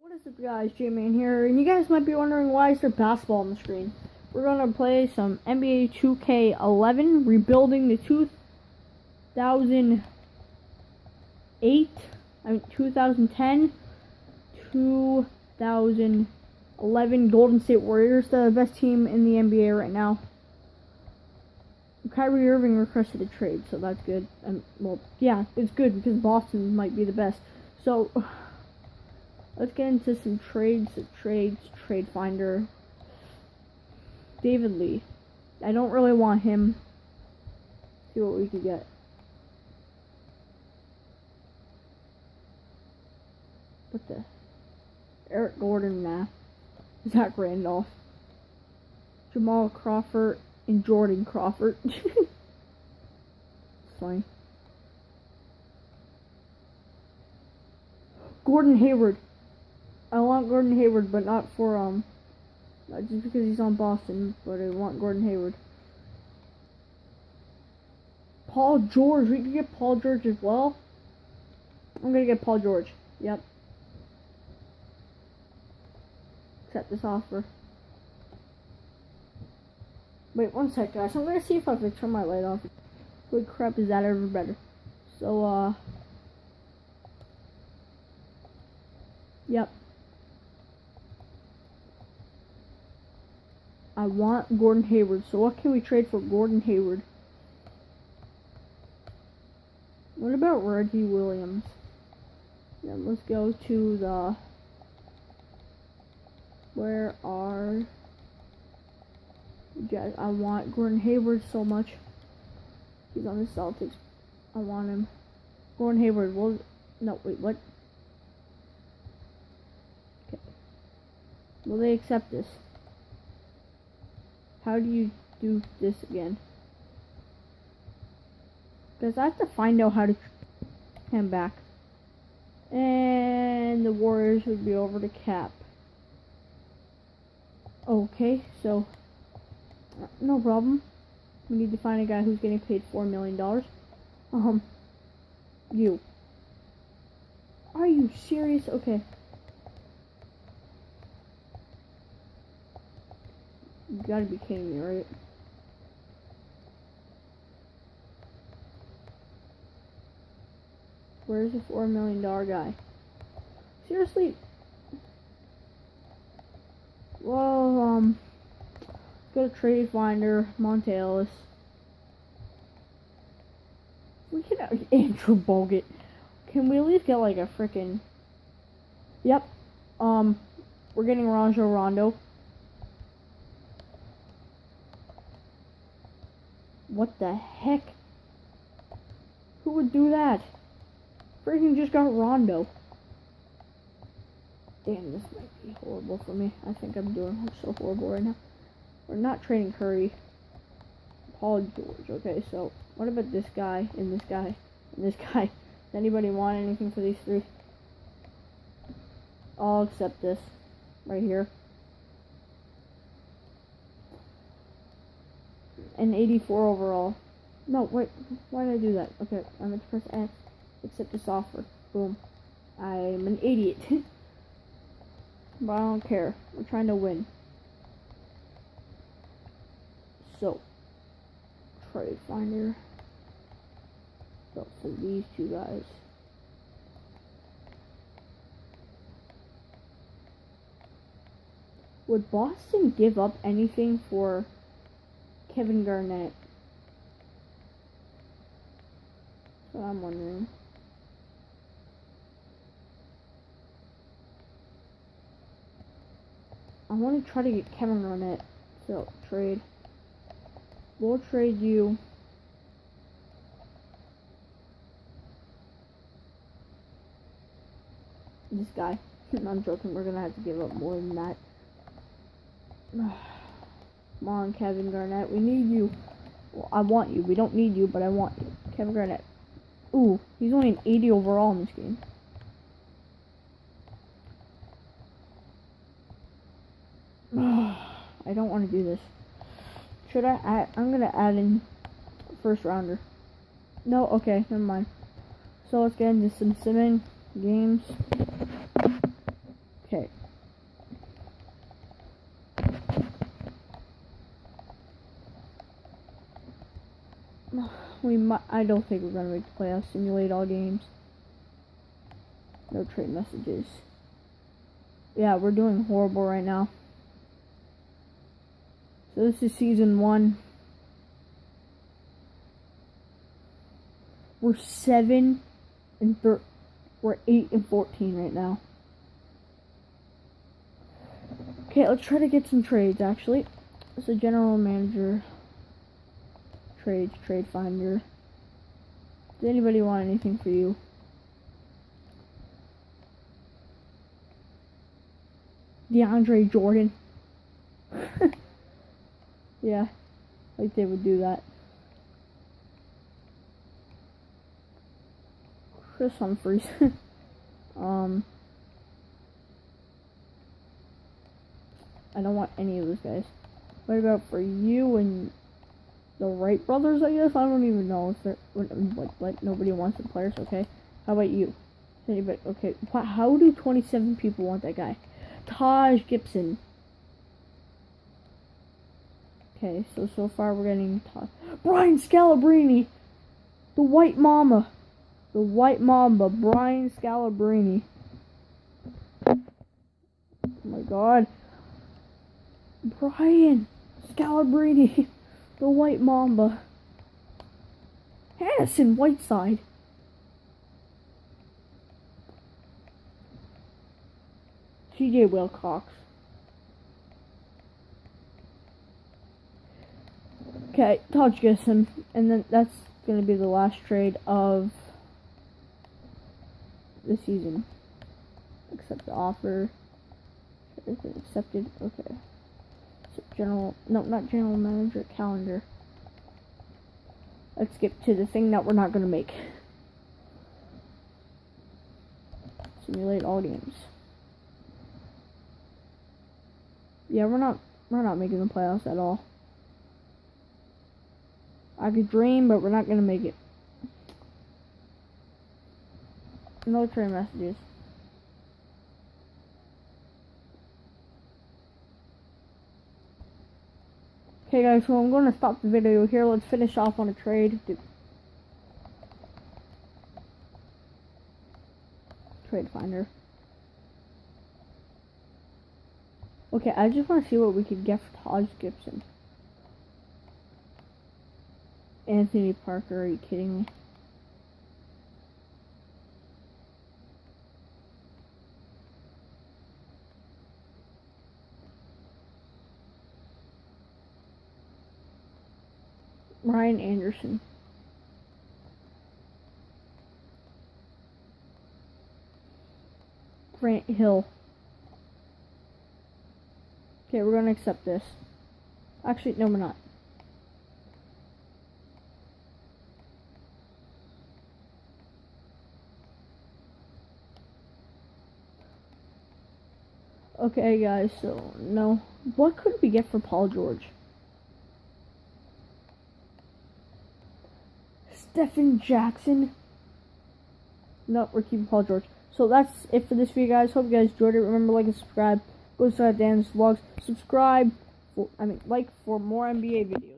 What is up, guys? J-Man here, and you guys might be wondering why is there basketball on the screen. We're gonna play some NBA 2K11, rebuilding the 2010, 2011 Golden State Warriors, the best team in the NBA right now. Kyrie Irving requested a trade, so that's good. Well, yeah, it's good because Boston might be the best. So let's get into some trades. Trade finder. David Lee. I don't really want him. See what we can get. What the? Eric Gordon, nah. Zach Randolph. Jamal Crawford and Jordan Crawford. Funny. Gordon Hayward. I want Gordon Hayward, but not for, not just because he's on Boston, but I want Gordon Hayward. Paul George. We can get Paul George as well. I'm gonna get Paul George. Yep. Accept this offer. Wait, one sec, guys. I'm gonna see if I can turn my light off. Holy crap, is that ever better? So, yep. I want Gordon Hayward. So what can we trade for Gordon Hayward? What about Reggie Williams? Then let's go to the... Where are... Guys, I want Gordon Hayward so much. He's on the Celtics. I want him. Gordon Hayward. Well, no, wait, what? Okay. Will they accept this? How do you do this again? Because I have to find out how to him back. And the Warriors would be over the cap. Okay, so no problem. We need to find a guy who's getting paid $4 million. You. Are you serious? Okay. You gotta be kidding me, right? Where's the $4 million guy? Seriously? Well, go to Trade Finder, Monte Ellis. We can Andrew Bogut. Can we at least get like a freaking? Yep. We're getting Rajon Rondo. What the heck? Who would do that? Freaking just got Rondo. Damn, this might be horrible for me. I think I'm so horrible right now. We're not trading Curry. Paul George. Okay, so what about this guy and this guy and this guy? Does anybody want anything for these three? I'll accept this right here. An 84 overall. No, wait. Why did I do that? Okay, I'm going to press X. Accept this offer. Boom. I'm an idiot. But I don't care. We're trying to win. So, Trade Finder. So, for these two guys. Would Boston give up anything for Kevin Garnett? So I'm wondering. I want to try to get Kevin Garnett. So, trade. We'll trade you. This guy. I'm joking. We're going to have to give up more than that. Come on, Kevin Garnett. We need you. Well, I want you. We don't need you, but I want you. Kevin Garnett. Ooh, he's only an 80 overall in this game. I don't want to do this. Should I add? I'm gonna add in first rounder. No, okay, never mind. So let's get into some simming games. Okay. I don't think we're gonna make the playoffs. Simulate all games. No trade messages. Yeah, we're doing horrible right now. So this is season 1. We're 8 and 14 right now. Okay, let's try to get some trades actually. So general manager, trades, trade finder. Does anybody want anything for you? DeAndre Jordan. Yeah, like they would do that. Chris Humphries. I don't want any of those guys. What about for you and the Wright brothers, I guess? I don't even know if they're, like nobody wants the players, okay? How about you? Anybody? Okay, how do 27 people want that guy? Taj Gibson. Okay, so far we're getting Brian Scalabrine, the White Mamba, Brian Scalabrine. Oh my God, Brian Scalabrine, the White Mamba. Harrison Whiteside. TJ Wilcox. Okay, Taj Gibson, and then that's gonna be the last trade of the season. Accept the offer. Everything accepted. Okay. So not general manager, calendar. Let's skip to the thing that we're not gonna make. Simulate all games. Yeah, we're not making the playoffs at all. I could dream, but we're not gonna make it. No trade messages. Okay guys, so I'm gonna stop the video here. Let's finish off on a trade. Trade finder. Okay, I just want to see what we could get for Taj Gibson. Anthony Parker, are you kidding me? Ryan Anderson. Grant Hill. Okay, we're gonna accept this. Actually, no, we're not. Okay, guys, so, no. What could we get for Paul George? Stephen Jackson? No, we're keeping Paul George. So that's it for this video, guys. Hope you guys enjoyed it. Remember, like and subscribe. Go to Dan's Vlogs. Subscribe. Like for more NBA videos.